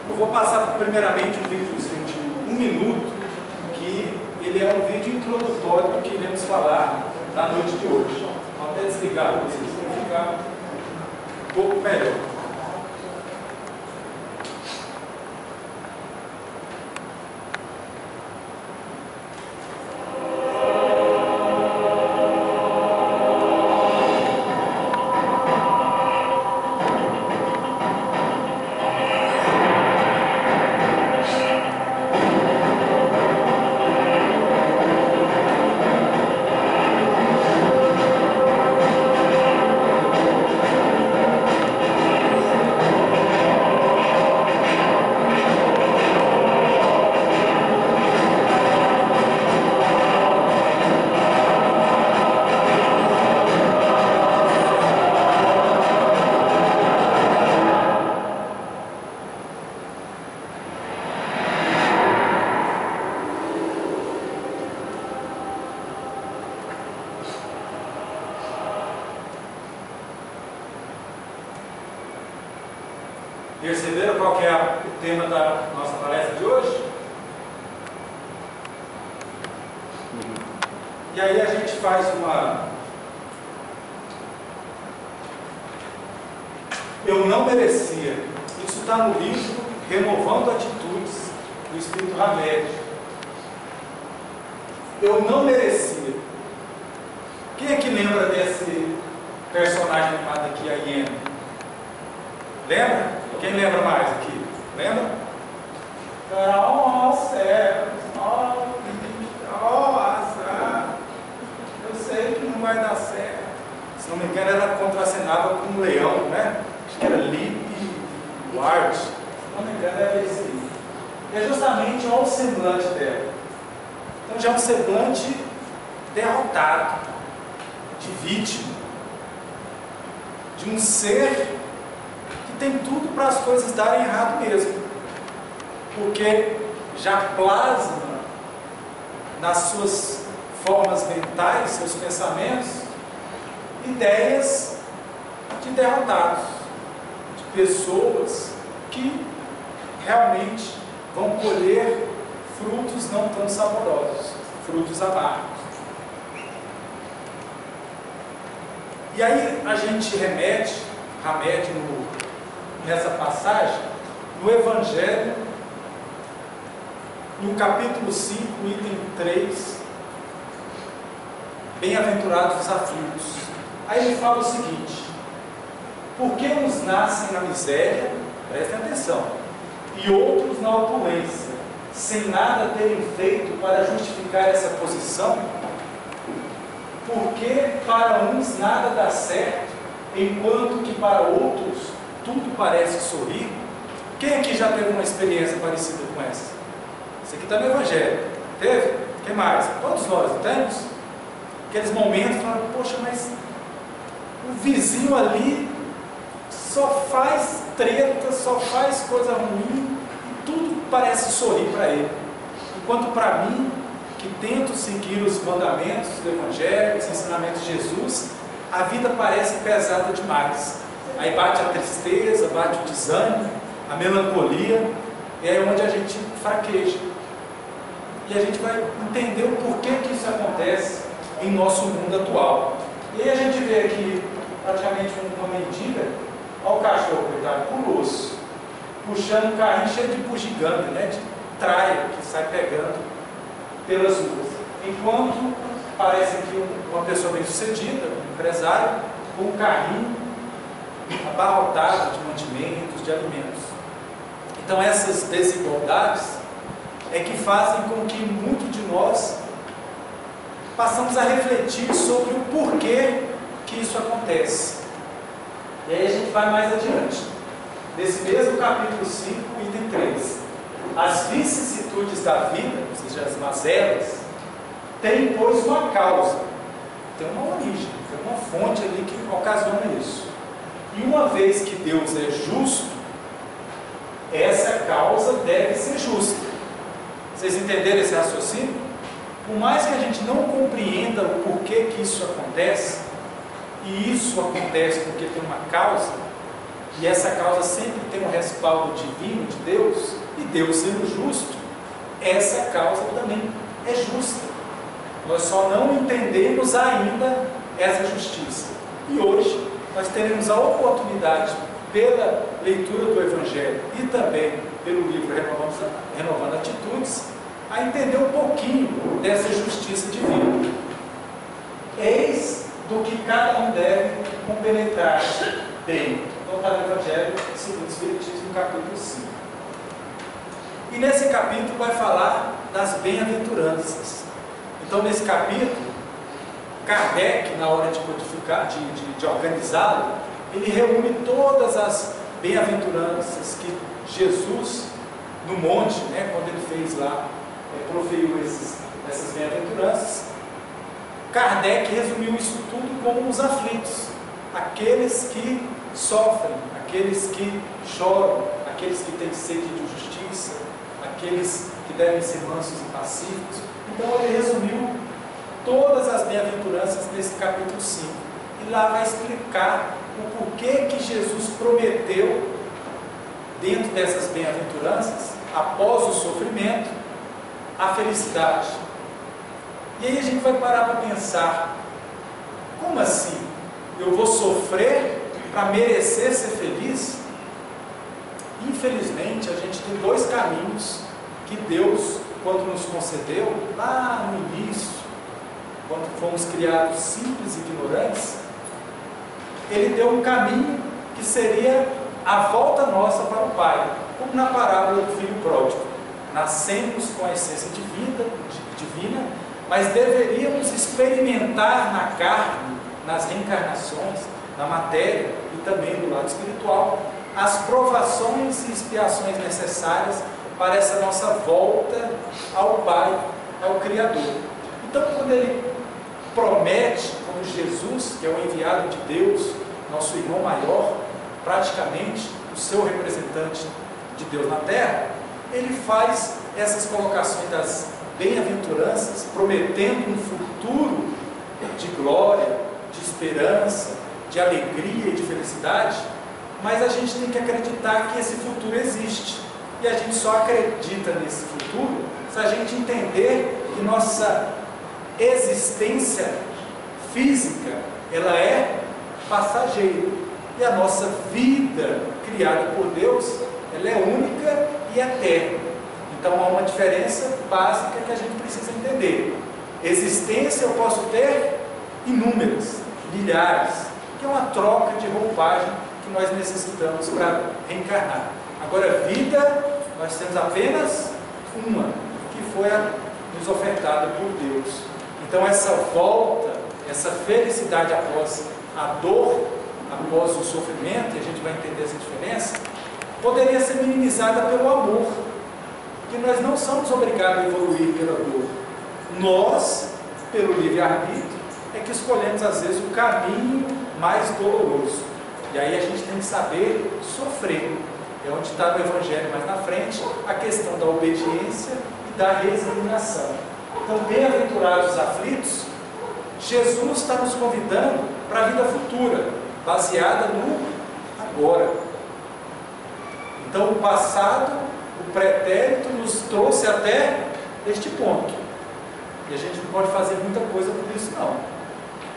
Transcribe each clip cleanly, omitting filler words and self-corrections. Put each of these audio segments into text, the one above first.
Eu vou passar primeiramente um videozinho de 1 minuto, que ele é um vídeo introdutório do que iremos falar na noite de hoje. Vou até desligar para vocês ficar um pouco melhor. Perceberam qual que é o tema da nossa palestra de hoje? E aí a gente faz uma... Eu não merecia. Isso está no livro Renovando Atitudes, do Espírito Hamed. Eu não merecia. Quem é que lembra desse personagem animado aqui, a hiena? Lembra? Quem lembra mais aqui? Lembra? Oh, céu! Oh, azar! Eu sei que não vai dar certo. Se não me engano, ela contracenava com um leão, né? Acho que era Lip Ward. Se não me engano, era esse aí. E é justamente o semblante dela. Então já é um semblante derrotado, de vítima, de um ser tem tudo para as coisas darem errado mesmo, porque já plasma nas suas formas mentais, seus pensamentos, ideias de derrotados, de pessoas que realmente vão colher frutos não tão saborosos, frutos amargos. E aí a gente remete nessa passagem, no Evangelho, no capítulo 5, item 3, bem-aventurados os aflitos. Aí ele fala o seguinte: por que uns nascem na miséria, prestem atenção, e outros na opulência, sem nada terem feito para justificar essa posição? Porque para uns nada dá certo, enquanto que para outros tudo parece sorrir? Quem aqui já teve uma experiência parecida com essa? Isso aqui está no Evangelho. Teve? Quem mais? Todos nós temos? Aqueles momentos, falando, poxa, mas o vizinho ali só faz treta, só faz coisa ruim, e tudo parece sorrir para ele. Enquanto para mim, que tento seguir os mandamentos do Evangelho, os ensinamentos de Jesus, a vida parece pesada demais. Aí bate a tristeza, bate o desânimo, a melancolia, e é onde a gente fraqueja. E a gente vai entender o porquê que isso acontece em nosso mundo atual. E aí a gente vê aqui praticamente uma mendiga, olha o cachorro, coitado, puloso, puxando um carrinho cheio de bugiganga, né, de traia, que sai pegando pelas ruas. Enquanto parece que uma pessoa bem sucedida, um empresário, com um carrinho abarrotado de mantimentos, de alimentos. Então essas desigualdades é que fazem com que muitos de nós passamos a refletir sobre o porquê que isso acontece. E aí a gente vai mais adiante. Nesse mesmo capítulo 5, item 3. As vicissitudes da vida, ou seja, as mazelas, têm, pois, uma causa. Tem uma origem, tem uma fonte ali que ocasiona isso. E uma vez que Deus é justo, essa causa deve ser justa. Vocês entenderam esse raciocínio? Por mais que a gente não compreenda o porquê que isso acontece, e isso acontece porque tem uma causa, e essa causa sempre tem um respaldo divino de Deus, e Deus sendo justo, essa causa também é justa. Nós só não entendemos ainda essa justiça. E hoje nós teremos a oportunidade, pela leitura do Evangelho e também pelo livro Renovando Atitudes, a entender um pouquinho dessa justiça divina. Eis do que cada um deve compenetrar bem. Então está no Evangelho segundo o Espiritismo, no capítulo 5. E nesse capítulo vai falar das bem-aventuranças. Então nesse capítulo, Kardec, na hora de codificar, de organizá-lo, ele reúne todas as bem-aventuranças que Jesus, no monte, quando ele fez lá, proferiu essas bem-aventuranças. Kardec resumiu isso tudo como os aflitos, aqueles que sofrem, aqueles que choram, aqueles que têm sede de justiça, aqueles que devem ser mansos e pacíficos. Então ele resumiu todas as bem-aventuranças nesse capítulo 5. E lá vai explicar o porquê que Jesus prometeu, dentro dessas bem-aventuranças, após o sofrimento, a felicidade. E aí a gente vai parar para pensar, como assim? Eu vou sofrer para merecer ser feliz? Infelizmente, a gente tem dois caminhos que Deus, quando nos concedeu, lá no início, quando fomos criados simples e ignorantes, Ele deu um caminho que seria a volta nossa para o Pai, como na parábola do filho pródigo. Nascemos com a essência divina, mas deveríamos experimentar na carne, nas reencarnações, na matéria e também do lado espiritual, as provações e expiações necessárias para essa nossa volta ao Pai, ao Criador. Então, quando Ele promete, como Jesus, que é o enviado de Deus, nosso irmão maior, praticamente o seu representante de Deus na Terra, Ele faz essas colocações das bem-aventuranças, prometendo um futuro de glória, de esperança, de alegria e de felicidade, mas a gente tem que acreditar que esse futuro existe. E a gente só acredita nesse futuro se a gente entender que nossa existência física, ela é passageira. E a nossa vida, criada por Deus, ela é única e eterna. Então há uma diferença básica que a gente precisa entender. Existência eu posso ter inúmeras, milhares, que é uma troca de roupagem que nós necessitamos para reencarnar. Agora, vida, nós temos apenas uma, que foi nos ofertada por Deus. Então essa volta, essa felicidade após a dor, após o sofrimento, e a gente vai entender essa diferença, poderia ser minimizada pelo amor, porque nós não somos obrigados a evoluir pela dor. Nós, pelo livre-arbítrio, é que escolhemos às vezes o caminho mais doloroso. E aí a gente tem que saber sofrer. É onde está no Evangelho mais na frente a questão da obediência e da resignação. Então, bem-aventurados os aflitos, Jesus está nos convidando para a vida futura, baseada no agora. Então, o passado, o pretérito, nos trouxe até este ponto. E a gente não pode fazer muita coisa por isso, não.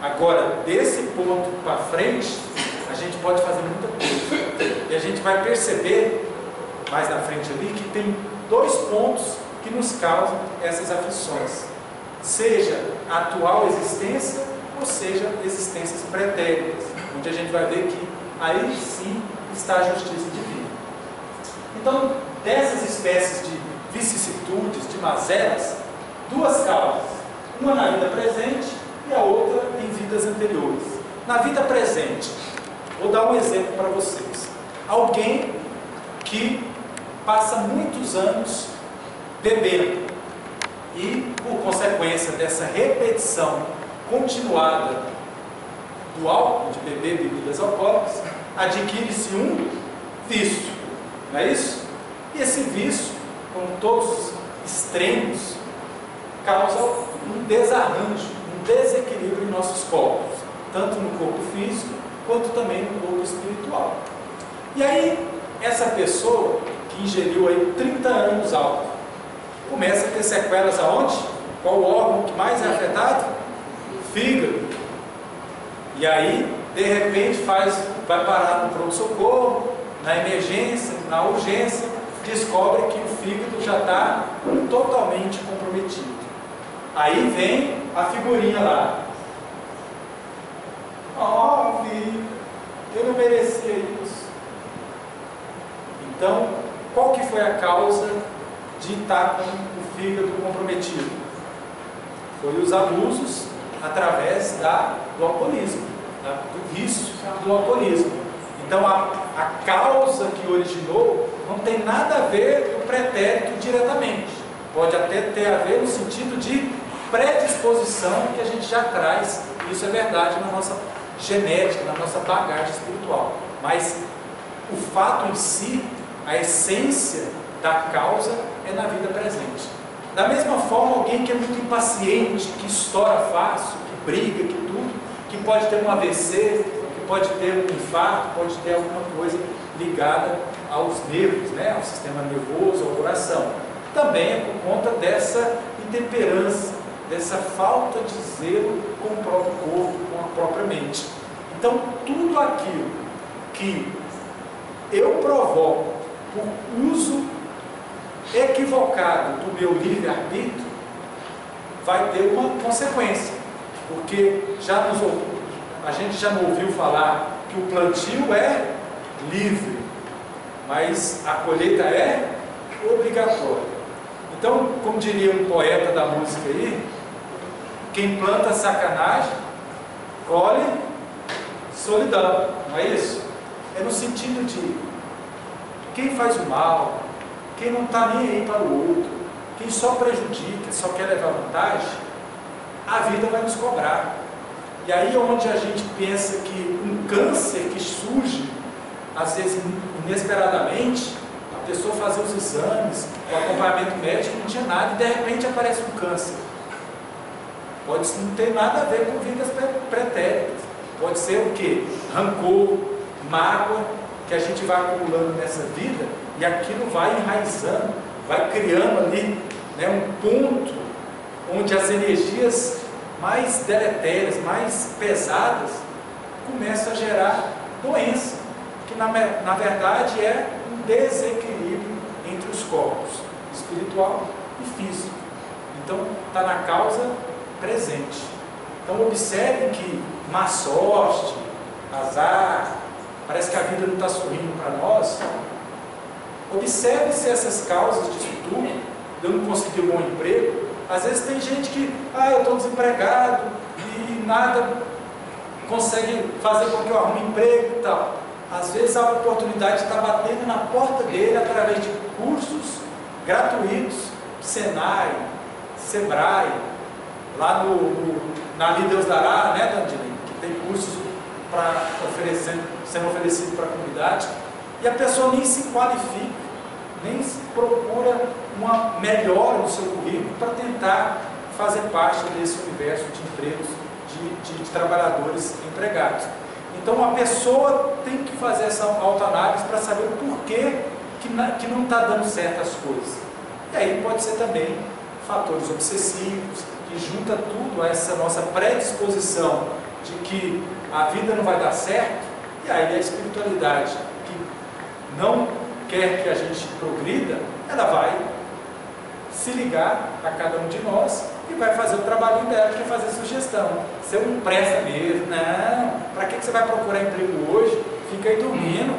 Agora, desse ponto para frente, a gente pode fazer muita coisa. E a gente vai perceber, mais na frente ali, que tem dois pontos que nos causam essas aflições. Seja a atual existência, ou seja, existências pretéritas, onde a gente vai ver que aí sim está a justiça divina. Então, dessas espécies de vicissitudes, de mazelas, duas causas. Uma na vida presente e a outra em vidas anteriores. Na vida presente, vou dar um exemplo para vocês. Alguém que passa muitos anos bebendo e, por consequência dessa repetição continuada do álcool, de beber bebidas alcoólicas, adquire-se um vício, não é isso? E esse vício, com todos os extremos, causa um desarranjo, um desequilíbrio em nossos corpos, tanto no corpo físico, quanto também no corpo espiritual. E aí, essa pessoa que ingeriu aí 30 anos álcool, começa a ter sequelas aonde? Qual o órgão que mais é afetado? Fígado. E aí, de repente, vai parar no pronto-socorro, na emergência, na urgência, descobre que o fígado já está totalmente comprometido. Aí vem a figurinha lá. Oh, filho, eu não merecia isso. Então, qual que foi a causa de estar com o fígado comprometido? Foi os abusos através do alcoolismo, do vício do alcoolismo. Então, a causa que originou não tem nada a ver com o pretérito diretamente. Pode até ter a ver no sentido de predisposição que a gente já traz. Isso é verdade na nossa genética, na nossa bagagem espiritual. Mas o fato em si, a essência da causa é na vida presente. Da mesma forma, alguém que é muito impaciente, que estoura fácil, que briga, que tudo, que pode ter um AVC, que pode ter um infarto, pode ter alguma coisa ligada aos nervos, ao sistema nervoso, ao coração. Também é por conta dessa intemperança, dessa falta de zelo com o próprio corpo, com a própria mente. Então, tudo aquilo que eu provoco por uso equivocado do meu livre-arbítrio vai ter uma consequência, porque a gente já não ouviu falar que o plantio é livre, mas a colheita é obrigatória. Então, como diria um poeta da música aí, quem planta sacanagem, colhe solidão, não é isso? É no sentido de quem faz o mal, quem não está nem aí para o outro, quem só prejudica, só quer levar vantagem, a vida vai nos cobrar. E aí é onde a gente pensa que um câncer que surge, às vezes inesperadamente, a pessoa fazer os exames, o acompanhamento médico, não tinha nada, e de repente aparece um câncer. Pode não ter nada a ver com vidas pretéritas. Pode ser o quê? Rancor, mágoa, que a gente vai acumulando nessa vida, e aquilo vai enraizando, vai criando ali um ponto onde as energias mais deletérias, mais pesadas, começam a gerar doença, que na verdade é um desequilíbrio entre os corpos, espiritual e físico. Então, está na causa presente. Então, observe que má sorte, azar, parece que a vida não está sorrindo para nós. Observe se essas causas disso tudo, de eu não conseguir um bom emprego. Às vezes tem gente que, eu estou desempregado e nada consegue fazer com que eu arrume emprego e tal. Às vezes a oportunidade está batendo na porta dele através de cursos gratuitos, Senai, Sebrae, lá na Ali Deus Dará, Dandinei, que tem cursos sendo oferecido para a comunidade, e a pessoa nem se qualifica, nem se procura uma melhora no seu currículo para tentar fazer parte desse universo de empregos, de trabalhadores empregados. Então a pessoa tem que fazer essa autoanálise para saber o porquê que não está dando certo as coisas. E aí pode ser também fatores obsessivos, que junta tudo a essa nossa predisposição de que a vida não vai dar certo, e aí a espiritualidade que não quer que a gente progrida, ela vai se ligar a cada um de nós e vai fazer o trabalhinho dela, que é fazer sugestão. Você não presta mesmo, não, para que você vai procurar emprego hoje? Fica aí dormindo.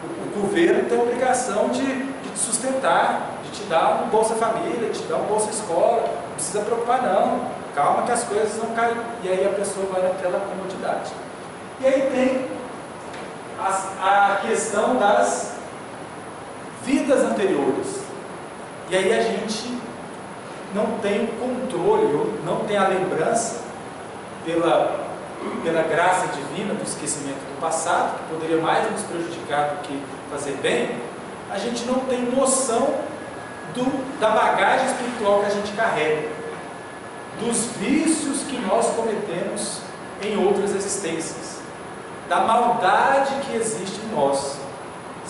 O governo tem a obrigação de te sustentar, de te dar um Bolsa Família, de te dar um Bolsa Escola, não precisa preocupar não, calma que as coisas não caem. E aí a pessoa vai naquela comodidade. E aí tem a questão das vidas anteriores. E aí a gente não tem controle, ou não tem a lembrança, pela graça divina do esquecimento do passado, que poderia mais nos prejudicar do que fazer bem, a gente não tem noção da bagagem espiritual que a gente carrega, dos vícios que nós cometemos em outras existências, da maldade que existe em nós.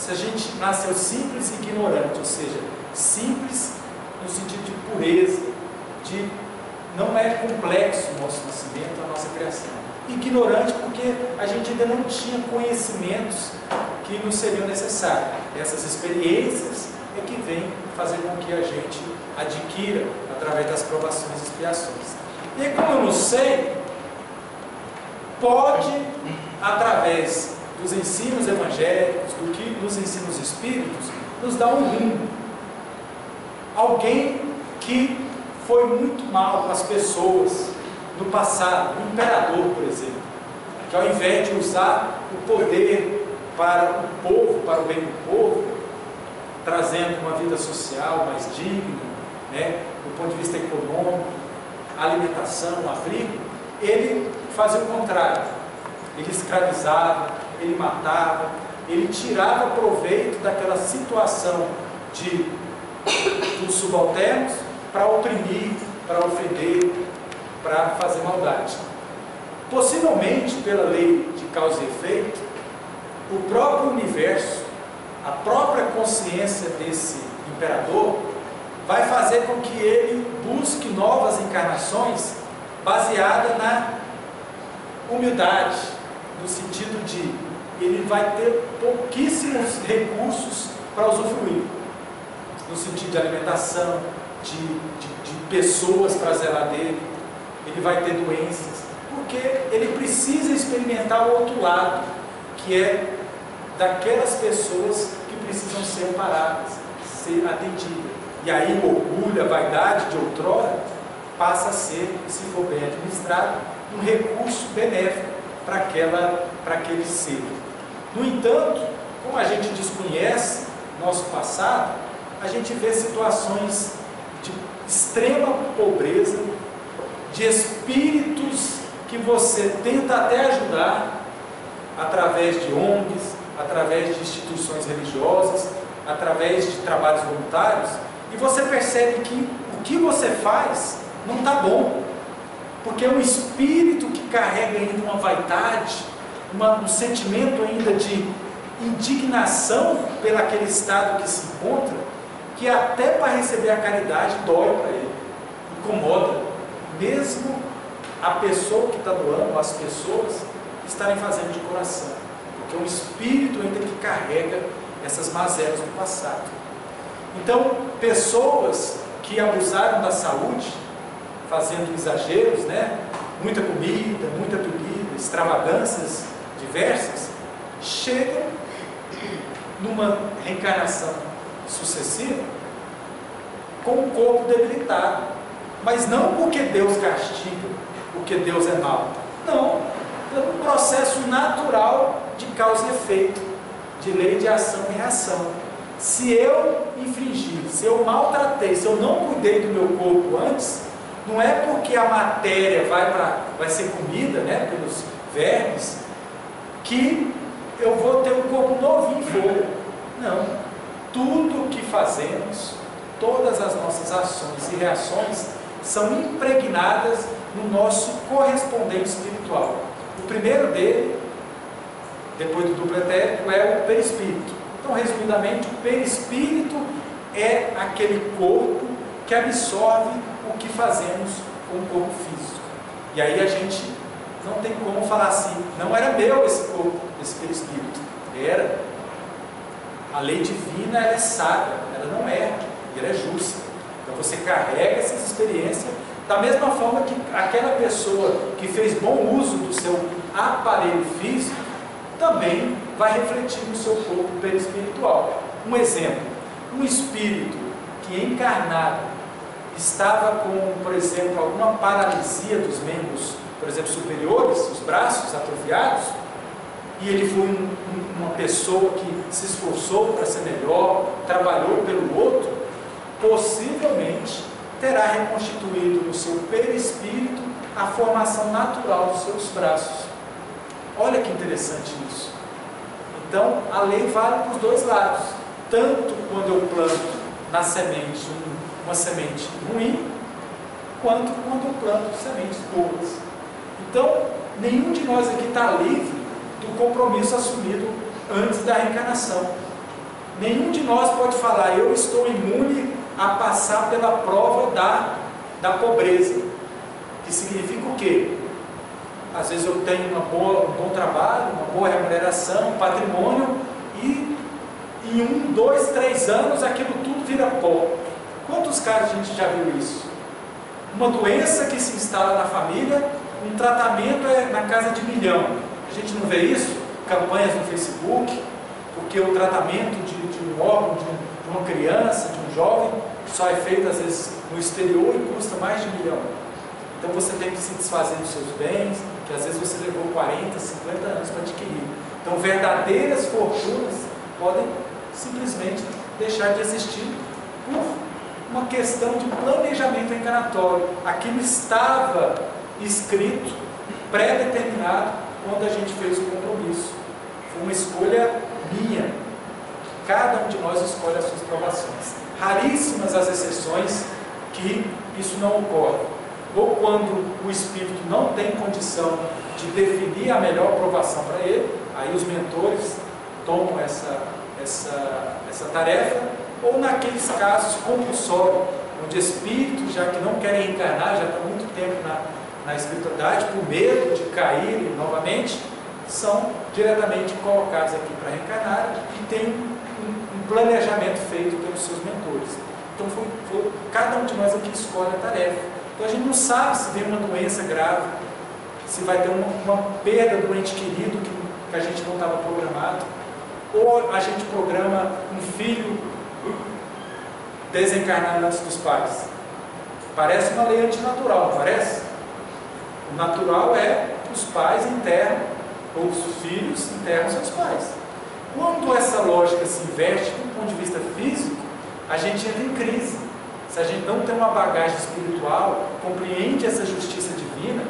se a gente nasceu simples e ignorante, ou seja, simples no sentido de pureza, de não é complexo o nosso nascimento, a nossa criação. Ignorante porque a gente ainda não tinha conhecimentos que nos seriam necessários. Essas experiências é que vêm fazer com que a gente adquira através das provações e expiações. E como eu não sei, pode, através dos ensinos evangélicos, do que nos ensina os Espíritos, nos dar um rumo. Alguém que foi muito mal com as pessoas no passado, um imperador, por exemplo, que ao invés de usar o poder para o povo, para o bem do povo, trazendo uma vida social mais digna, do ponto de vista econômico, alimentação, abrigo, ele fazia o contrário. Ele escravizava, ele matava, ele tirava proveito daquela situação dos subalternos para oprimir, para ofender, para fazer maldade. Possivelmente, pela lei de causa e efeito, o próprio universo, a própria consciência desse imperador, vai fazer com que ele busque novas encarnações baseada na humildade, no sentido de ele vai ter pouquíssimos recursos para usufruir, no sentido de alimentação, de pessoas para zelar dele, ele vai ter doenças, porque ele precisa experimentar o outro lado, que é daquelas pessoas que precisam ser amparadas, ser atendidas. E aí o orgulho, a vaidade de outrora passa a ser, se for bem administrado, um recurso benéfico para aquele ser. No entanto, como a gente desconhece nosso passado, a gente vê situações de extrema pobreza, de espíritos que você tenta até ajudar através de ONGs, através de instituições religiosas, através de trabalhos voluntários, e você percebe que o que você faz não está bom, porque é um espírito que carrega ainda uma vaidade, um sentimento ainda de indignação pelo aquele estado que se encontra, que até para receber a caridade dói para ele, incomoda, mesmo a pessoa que está doando, as pessoas estarem fazendo de coração, porque é um espírito ainda que carrega essas mazelas do passado. Então, pessoas que abusaram da saúde, fazendo exageros, muita comida, muita bebida, extravagâncias diversas, chegam numa reencarnação sucessiva com o corpo debilitado, mas não porque Deus castiga, porque Deus é mau, não, pelo processo natural de causa e efeito, de lei de ação e reação. Se eu infringir, se eu maltratei, se eu não cuidei do meu corpo antes, não é porque a matéria vai ser comida pelos vermes, que eu vou ter um corpo novinho em folha. Não. Tudo o que fazemos, todas as nossas ações e reações, são impregnadas no nosso correspondente espiritual. O primeiro dele, depois do duplo etérico, é o perispírito. Então, resumidamente, o perispírito é aquele corpo que absorve o que fazemos com o corpo físico. E aí a gente não tem como falar assim, não era meu esse corpo, esse perispírito. Era. A lei divina, ela é sábia, ela não erra, ela é justa. Então você carrega essas experiências da mesma forma que aquela pessoa que fez bom uso do seu aparelho físico também vai refletir no seu corpo perispiritual. Um exemplo, um espírito que encarnado estava com, por exemplo, alguma paralisia dos membros, por exemplo, superiores, os braços atrofiados, e ele foi uma pessoa que se esforçou para ser melhor, trabalhou pelo outro, possivelmente terá reconstituído no seu perispírito a formação natural dos seus braços. Olha que interessante isso. Então, a lei vale para os dois lados. Tanto quando eu planto na semente uma semente ruim, quanto quando eu planto sementes boas. Então, nenhum de nós aqui está livre do compromisso assumido antes da reencarnação. Nenhum de nós pode falar, eu estou imune a passar pela prova da pobreza. Que significa o quê? Às vezes eu tenho um bom trabalho, uma boa remuneração, um patrimônio, e em 1, 2, 3 anos aquilo tudo vira pó. Quantos casos a gente já viu isso? Uma doença que se instala na família, um tratamento é na casa de 1 milhão. A gente não vê isso? Campanhas no Facebook, porque o tratamento de um órgão, de uma criança, de um jovem, só é feito às vezes no exterior e custa mais de 1 milhão. Então você tem que se desfazer dos seus bens, que às vezes você levou 40, 50 anos para adquirir. Então verdadeiras fortunas podem simplesmente deixar de existir por uma questão de planejamento encarnatório. Aquilo estava escrito, pré-determinado, quando a gente fez o compromisso. Foi uma escolha minha. Cada um de nós escolhe as suas provações. Raríssimas as exceções que isso não ocorre. Ou quando o espírito não tem condição de definir a melhor provação para ele, aí os mentores tomam essa tarefa, ou naqueles casos compulsórios, onde espíritos, já que não querem reencarnar, já estão há muito tempo na espiritualidade, por medo de caírem novamente, são diretamente colocados aqui para reencarnar e tem um planejamento feito pelos seus mentores. Então foi cada um de nós aqui escolhe a tarefa. Então a gente não sabe se vem uma doença grave, se vai ter uma perda do ente querido que a gente não estava programado, ou a gente programa um filho desencarnar antes dos pais. Parece uma lei antinatural, não parece? O natural é os pais enterram, ou os filhos enterram seus pais. Quando essa lógica se inverte do ponto de vista físico, a gente entra em crise. Se a gente não tem uma bagagem espiritual, compreende essa justiça divina,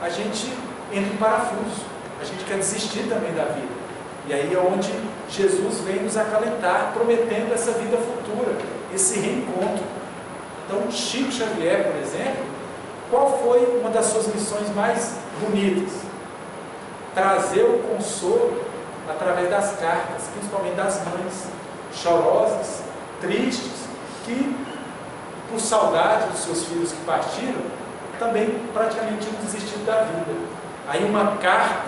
a gente entra em parafuso. A gente quer desistir também da vida. E aí é onde Jesus vem nos acalentar, prometendo essa vida futura, esse reencontro. Então, Chico Xavier, por exemplo, qual foi uma das suas missões mais bonitas? Trazer o consolo através das cartas, principalmente das mães, chorosas, tristes, que, por saudade dos seus filhos que partiram, também praticamente tinham desistido da vida. Aí uma carta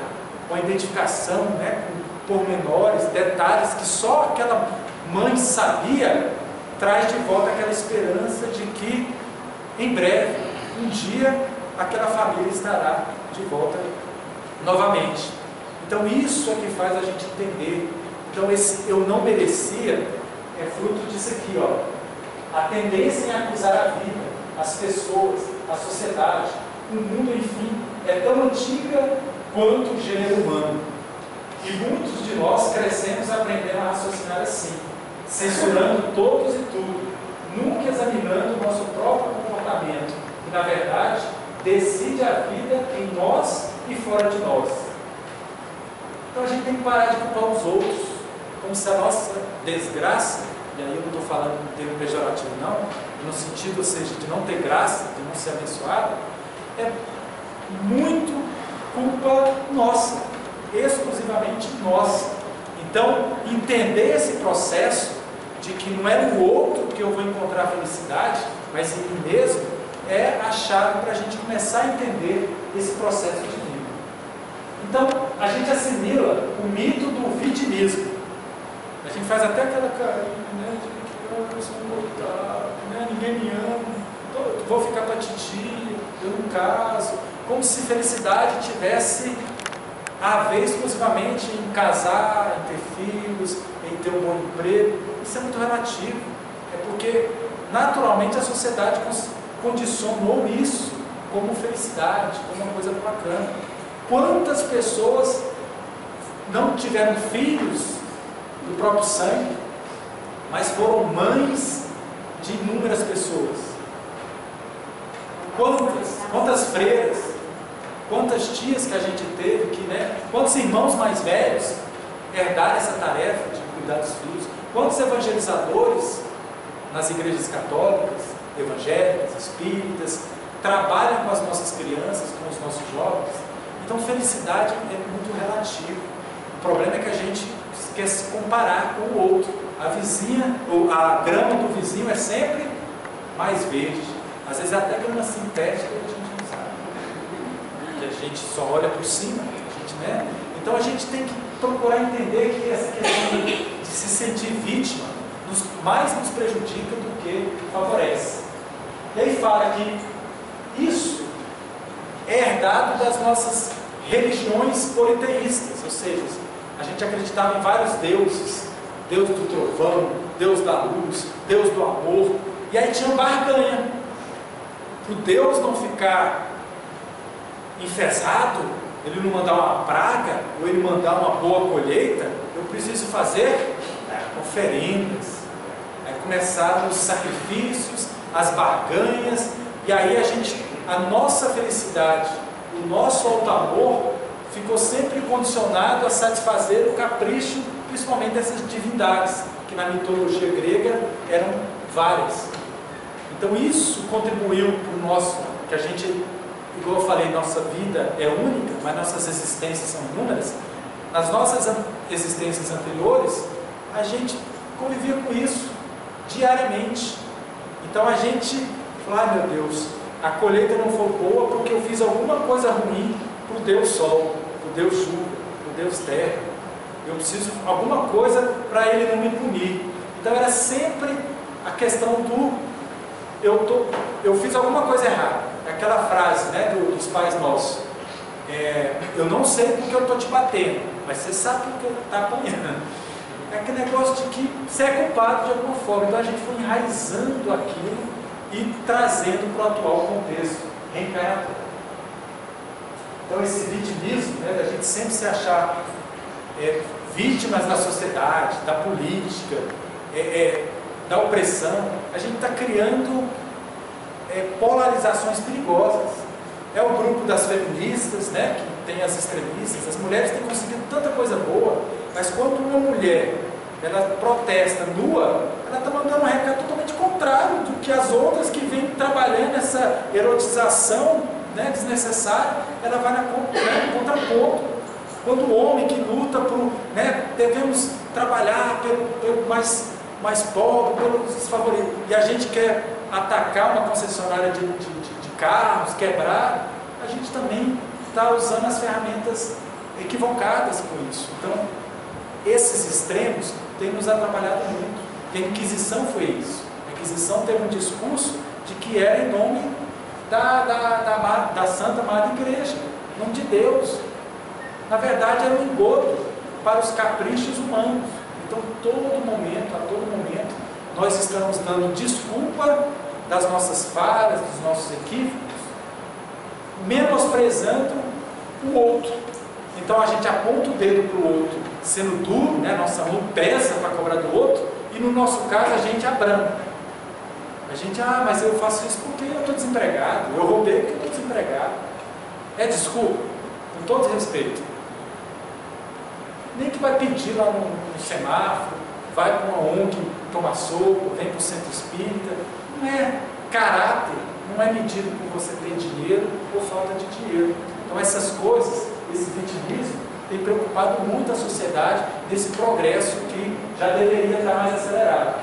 com a identificação, com pormenores, detalhes que só aquela mãe sabia, traz de volta aquela esperança de que em breve, um dia, aquela família estará de volta novamente. Então isso é que faz a gente entender. Então esse eu não merecia é fruto disso aqui, ó. A tendência em acusar a vida, as pessoas, a sociedade, o mundo, enfim, é tão antiga quanto o gênero humano. E muitos de nós crescemos aprendendo a raciocinar assim, censurando todos e tudo, nunca examinando o nosso próprio comportamento, que na verdade decide a vida em nós e fora de nós. Então a gente tem que parar de culpar os outros, como se a nossa desgraça, e aí eu não estou falando em termo pejorativo não, no sentido, ou seja, de não ter graça, de não ser abençoado, é muito culpa nossa, exclusivamente nossa. Então, entender esse processo de que não é no outro que eu vou encontrar felicidade, mas em mim mesmo, é a chave para a gente começar a entender esse processo divino. Então, a gente assimila o mito do vitimismo. A gente faz até aquela carinha, de que eu sou mortal, ninguém me ama, vou ficar para titia, eu não caso, como se felicidade tivesse a ver exclusivamente em casar, em ter filhos, em ter um bom emprego. Isso é muito relativo. É porque, naturalmente, a sociedade condicionou isso como felicidade, como uma coisa bacana. Quantas pessoas não tiveram filhos do próprio sangue, mas foram mães de inúmeras pessoas? Quantas freiras, quantas tias que a gente teve, quantos irmãos mais velhos herdaram essa tarefa de cuidar dos filhos? Quantos evangelizadores nas igrejas católicas, evangélicas, espíritas, trabalham com as nossas crianças, com os nossos jovens? Então, felicidade é muito relativo. O problema é que a gente quer se comparar com o outro. A vizinha, ou a grama do vizinho é sempre mais verde. Às vezes até grama sintética a gente não sabe. Porque a gente só olha por cima, a gente, né? Então a gente tem que procurar entender que essa questão de se sentir vítima mais nos prejudica do que favorece. E aí fala que isso é herdado das nossas religiões politeístas, ou seja, a gente acreditava em vários deuses, Deus do trovão, Deus da luz, Deus do amor, e aí tinha barganha. Para o Deus não ficar enfesado, ele não mandar uma praga, ou ele mandar uma boa colheita, eu preciso fazer oferendas. Aí começaram os sacrifícios, as barganhas, e aí a nossa felicidade, o nosso alto amor ficou sempre condicionado a satisfazer o capricho, principalmente dessas divindades, que na mitologia grega eram várias. Então isso contribuiu para o nosso, que a gente, igual eu falei, nossa vida é única, mas nossas existências são inúmeras. Nas nossas existências anteriores, a gente convivia com isso diariamente. Então a gente fala, ai meu Deus, a colheita não foi boa porque eu fiz alguma coisa ruim para o Deus Sol, para o Deus Chuva, para o Deus Terra. Eu preciso de alguma coisa para ele não me punir. Então era sempre a questão do eu fiz alguma coisa errada. Aquela frase, né, dos pais nossos. Eu não sei porque eu estou te batendo, mas você sabe porque eu está apanhando. É aquele negócio de que você é culpado de alguma forma. Então a gente foi enraizando aquilo e trazendo para o atual contexto reencarnatório. Então esse vitimismo, né, da gente sempre se achar vítimas da sociedade, da política, da opressão, a gente está criando polarizações perigosas. É o grupo das feministas, né, que tem as extremistas. As mulheres têm conseguido tanta coisa boa, mas quando uma mulher ela protesta nua, ela está mandando um recado totalmente contrário do que as outras que vêm trabalhando essa erotização, né, desnecessária. Ela vai no contraponto. Quando o homem que luta por, né, devemos trabalhar pelo mais pobre, pelos desfavorecidos, e a gente quer atacar uma concessionária de carros, quebrar, a gente também está usando as ferramentas equivocadas com isso. Então, esses extremos têm nos atrapalhado muito. E a Inquisição foi isso. A Inquisição teve um discurso de que era em nome da Santa Madre Igreja, em nome de Deus. Na verdade, era um engodo para os caprichos humanos. Então, a todo momento, nós estamos dando desculpa das nossas falhas, dos nossos equívocos, menosprezando o outro. Então, a gente aponta o dedo para o outro, sendo duro, né? Nossa mão pesa para cobrar do outro, e no nosso caso, a gente abranca. A gente, mas eu faço isso porque eu estou desempregado, eu roubei porque eu estou desempregado. É desculpa, com todo respeito. Nem que vai pedir lá no semáforo, vai para uma ONG tomar soco, vem para o centro espírita. Não é caráter, não é medido por você ter dinheiro ou falta de dinheiro. Então essas coisas, esse vitimismo, tem preocupado muito a sociedade nesse progresso que já deveria estar mais acelerado.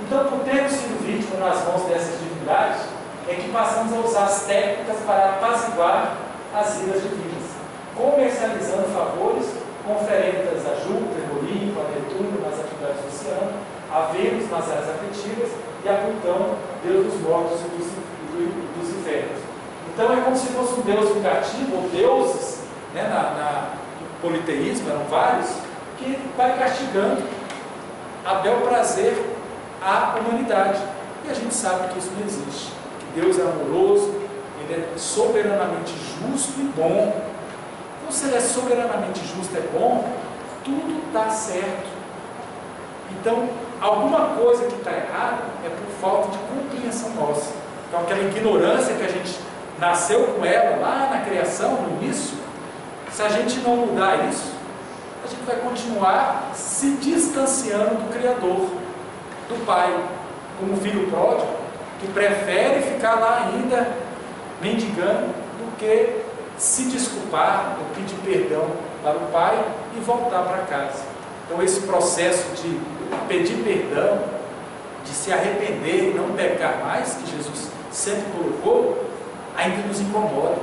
Então, por termos sido vítima nas mãos dessas divindades, é que passamos a usar as técnicas para apaziguar as iras divinas, comercializando favores com oferendas a Júpiter, Olimpo, a Netuno nas atividades do oceano, a Vênus nas áreas afetivas e a Plutão, Deus dos mortos e dos infernos. Então é como se fosse um Deus vingativo, ou deuses, né, no politeísmo, eram vários, que vai castigando a bel prazer a humanidade. E a gente sabe que isso não existe. Que Deus é amoroso, Ele é soberanamente justo e bom. Então, se Ele é soberanamente justo e bom, tudo está certo. Então, alguma coisa que está errada é por falta de compreensão nossa. Então, aquela ignorância que a gente nasceu com ela lá na criação, no início, se a gente não mudar isso, a gente vai continuar se distanciando do Criador, do Pai, como o filho pródigo, que prefere ficar lá ainda mendigando do que se desculpar ou pedir perdão para o Pai e voltar para casa. Então esse processo de pedir perdão, de se arrepender e não pecar mais, que Jesus sempre colocou, ainda nos incomoda.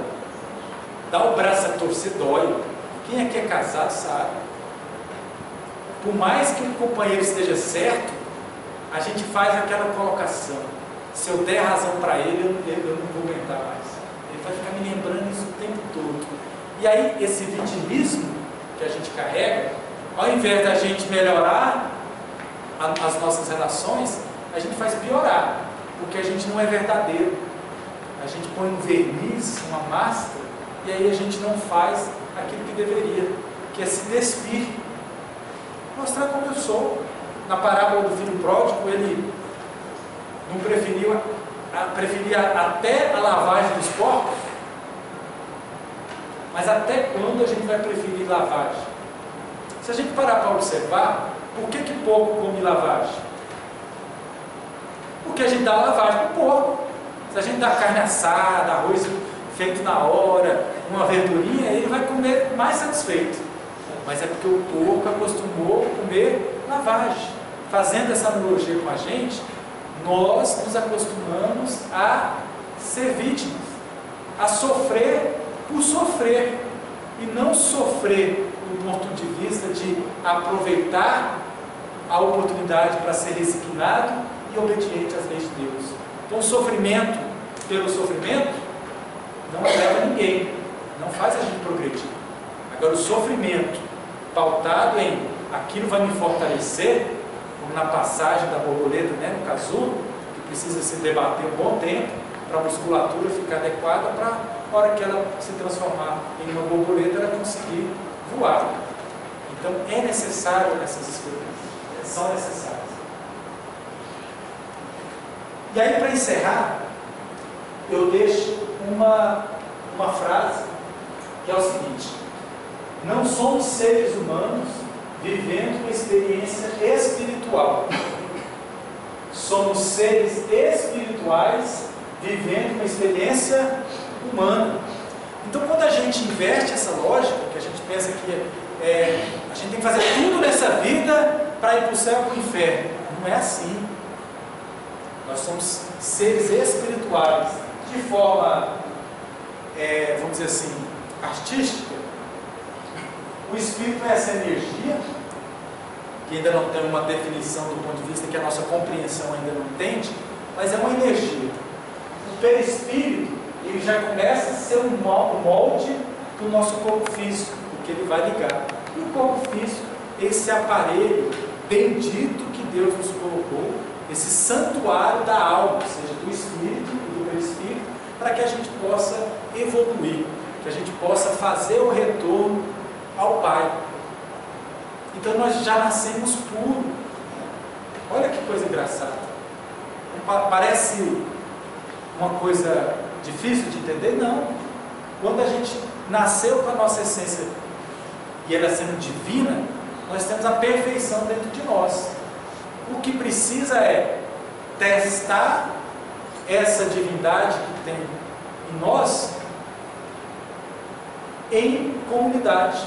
Dar o braço a torcer dói. Quem aqui é casado sabe. Por mais que o companheiro esteja certo, a gente faz aquela colocação: se eu der razão para ele, eu não vou aguentar mais. Ele vai ficar me lembrando isso o tempo todo. E aí esse vitimismo que a gente carrega, ao invés da gente melhorar as nossas relações, a gente faz piorar, porque a gente não é verdadeiro. A gente põe um verniz, uma máscara, e aí a gente não faz aquilo que deveria, que é se despir, mostrar como eu sou. Na parábola do filho pródigo, ele não preferia até a lavagem dos porcos. Mas até quando a gente vai preferir lavagem? Se a gente parar para observar, por que porco come lavagem? Porque a gente dá lavagem para o porco. Se a gente dá carne assada, arroz feito na hora, uma verdurinha, ele vai comer mais satisfeito. Mas é porque o porco acostumou a comer lavagem. Fazendo essa analogia com a gente, nós nos acostumamos a ser vítimas, a sofrer por sofrer, e não sofrer do ponto de vista de aproveitar a oportunidade para ser resignado e obediente às leis de Deus. Então o sofrimento pelo sofrimento não leva ninguém, não faz a gente progredir. Agora o sofrimento pautado em aquilo vai me fortalecer, como na passagem da borboleta, né, no casulo, que precisa se debater um bom tempo para a musculatura ficar adequada, para a hora que ela se transformar em uma borboleta, ela conseguir voar. Então é necessário essas experiências, são necessárias. E aí, para encerrar, eu deixo uma frase que é o seguinte: não somos seres humanos vivendo uma experiência espiritual. Somos seres espirituais vivendo uma experiência humana. Então, quando a gente inverte essa lógica, que a gente pensa que a gente tem que fazer tudo nessa vida para ir para o céu ou para o inferno, não é assim. Nós somos seres espirituais de forma, vamos dizer assim, artística. O Espírito é essa energia, que ainda não tem uma definição do ponto de vista que a nossa compreensão ainda não entende, mas é uma energia. O perispírito, ele já começa a ser um molde do nosso corpo físico, porque ele vai ligar. E o corpo físico, esse aparelho bendito que Deus nos colocou, esse santuário da alma, ou seja, do espírito e do perispírito, para que a gente possa evoluir, que a gente possa fazer o retorno ao Pai. Então nós já nascemos puro. Olha que coisa engraçada. Parece uma coisa difícil de entender? Não. Quando a gente nasceu com a nossa essência e ela sendo divina, nós temos a perfeição dentro de nós. O que precisa é testar essa divindade que tem em nós em comunidade,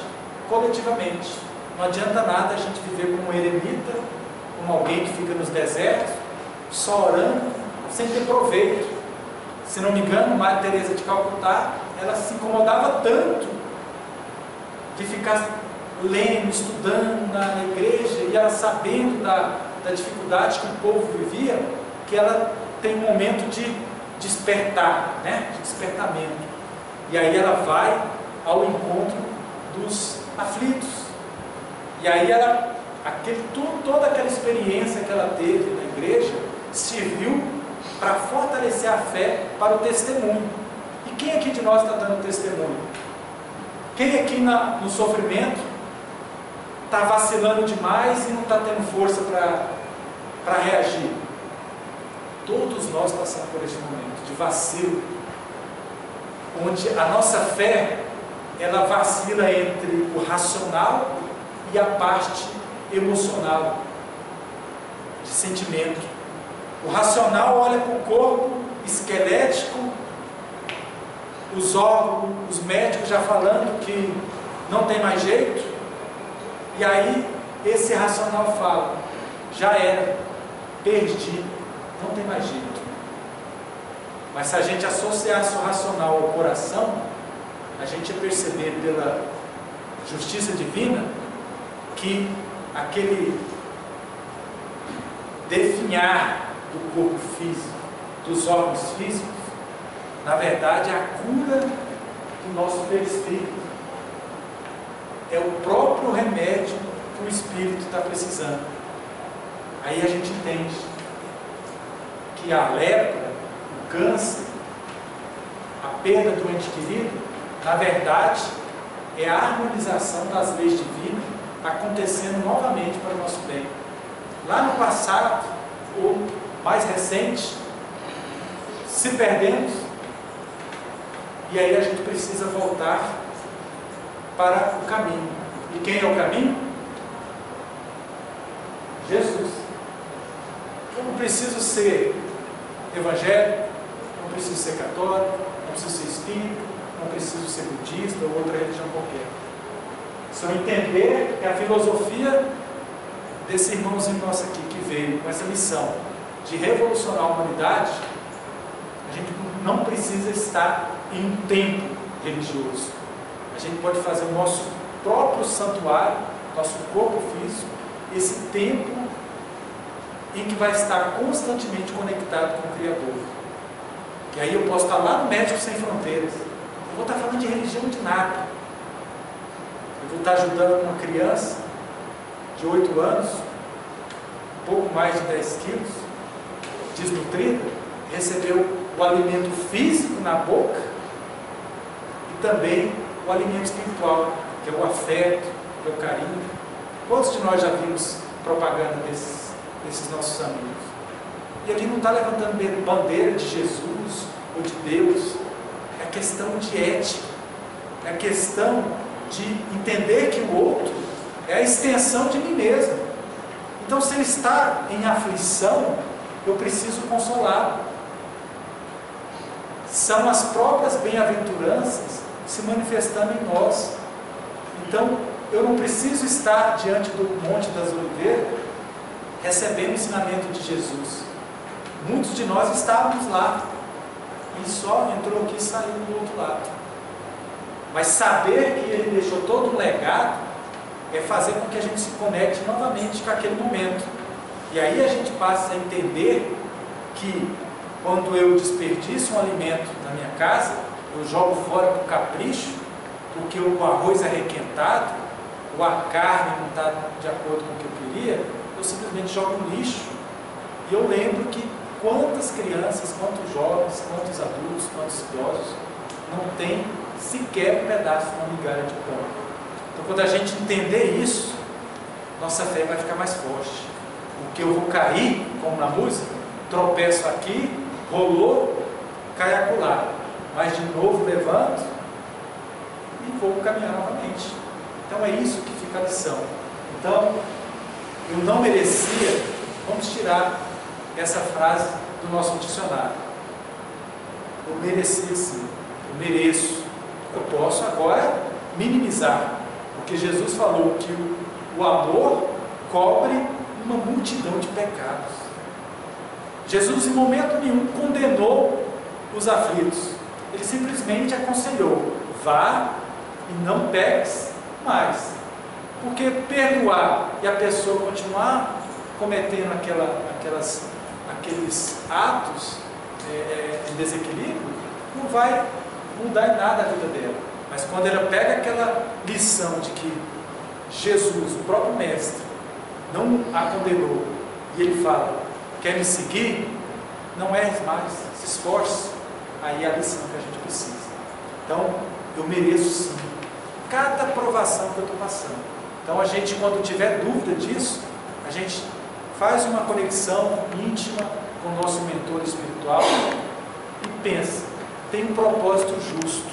coletivamente. Não adianta nada a gente viver como um eremita, como alguém que fica nos desertos, só orando, sem ter proveito. Se não me engano, Maria Teresa de Calcutá, ela se incomodava tanto de ficar lendo, estudando na igreja, e ela sabendo da dificuldade que o povo vivia, que ela tem um momento de despertar, né? De despertamento. E aí ela vai ao encontro dos aflitos. E aí toda aquela experiência que ela teve na igreja serviu para fortalecer a fé para o testemunho. E quem aqui de nós está dando testemunho? Quem aqui no sofrimento está vacilando demais e não está tendo força para reagir? Todos nós passamos por esse momento de vacilo, onde a nossa fé ela vacila entre o racional e a parte emocional, de sentimento. O racional olha para o corpo esquelético, os órgãos, os médicos já falando que não tem mais jeito, e aí esse racional fala, já era, perdi, não tem mais jeito. Mas se a gente associasse o racional ao coração, a gente ia perceber pela justiça divina que aquele definhar do corpo físico, dos órgãos físicos, na verdade é a cura do nosso perispírito. É o próprio remédio que o espírito está precisando. Aí a gente entende que a lepra, o câncer, a perda do ente querido, na verdade, é a harmonização das leis divinas acontecendo novamente para o nosso bem. Lá no passado, ou mais recente, se perdemos, e aí a gente precisa voltar para o caminho. E quem é o caminho? Jesus. Eu não preciso ser evangélico, não preciso ser católico, não preciso ser espírita, não preciso ser budista ou outra religião qualquer. Se eu entender que a filosofia desse irmãozinho nosso aqui, que veio com essa missão de revolucionar a humanidade, a gente não precisa estar em um templo religioso. A gente pode fazer o nosso próprio santuário, nosso corpo físico, esse templo em que vai estar constantemente conectado com o Criador. E aí eu posso estar lá no Médicos Sem Fronteiras. Eu vou estar falando de religião de nada. Eu vou estar ajudando uma criança de 8 anos, um pouco mais de 10 quilos, desnutrida, recebeu o alimento físico na boca e também o alimento espiritual, que é o afeto, que é o carinho. Quantos de nós já vimos propaganda desses nossos amigos? E ali não está levantando bandeira de Jesus ou de Deus, é questão de ética, é questão de entender que o outro é a extensão de mim mesmo. Então, se ele está em aflição, eu preciso consolá-lo. São as próprias bem-aventuranças se manifestando em nós. Então, eu não preciso estar diante do Monte das Oliveiras recebendo o ensinamento de Jesus. Muitos de nós estávamos lá e só entrou aqui e saiu do outro lado. Mas saber que ele deixou todo um legado é fazer com que a gente se conecte novamente com aquele momento. E aí a gente passa a entender que quando eu desperdiço um alimento na minha casa, eu jogo fora por capricho, porque o arroz é requentado, ou a carne não está de acordo com o que eu queria, eu simplesmente jogo no lixo. E eu lembro que quantas crianças, quantos jovens, quantos adultos, quantos idosos não têm sequer um pedaço de uma migalha de pão. Então, quando a gente entender isso, nossa fé vai ficar mais forte. Porque eu vou cair, como na música, tropeço aqui, rolou, cai acolá. Mas de novo levanto e vou caminhar novamente. Então é isso que fica a lição. Então, eu não merecia, vamos tirar essa frase do nosso dicionário. Eu merecia sim, eu mereço. Eu posso agora minimizar, porque Jesus falou que o amor cobre uma multidão de pecados. Jesus em momento nenhum condenou os aflitos. Ele simplesmente aconselhou: vá e não peques mais. Porque perdoar e a pessoa continuar cometendo aqueles atos de desequilíbrio, não vai mudar em nada a vida dela. Mas quando ela pega aquela lição de que Jesus, o próprio Mestre, não a condenou, e ele fala: quer me seguir? Não erres mais, se esforce. Aí é a lição que a gente precisa. Então, eu mereço sim cada provação que eu estou passando. Então, a gente, quando tiver dúvida disso, a gente faz uma conexão íntima com o nosso mentor espiritual e pensa: tem um propósito justo,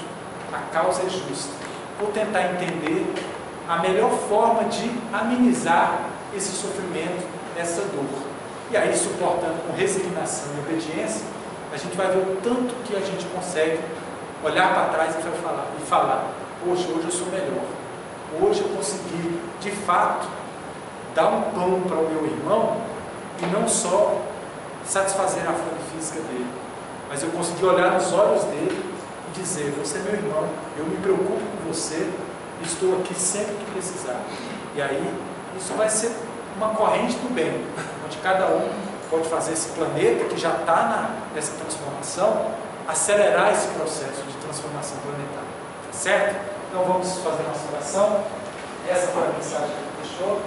a causa é justa. Vou tentar entender a melhor forma de amenizar esse sofrimento, essa dor. E aí, suportando com resignação e obediência, a gente vai ver o tanto que a gente consegue olhar para trás e falar: poxa, hoje eu sou melhor. Hoje eu consegui, de fato, dar um pão para o meu irmão e não só satisfazer a fome física dele, mas eu conseguir olhar nos olhos dele e dizer: você é meu irmão, eu me preocupo com você, estou aqui sempre que precisar. E aí isso vai ser uma corrente do bem, onde cada um pode fazer esse planeta que já está nessa transformação, acelerar esse processo de transformação planetária. Tá certo? Então vamos fazer nossa oração. Essa foi a mensagem que ele deixou.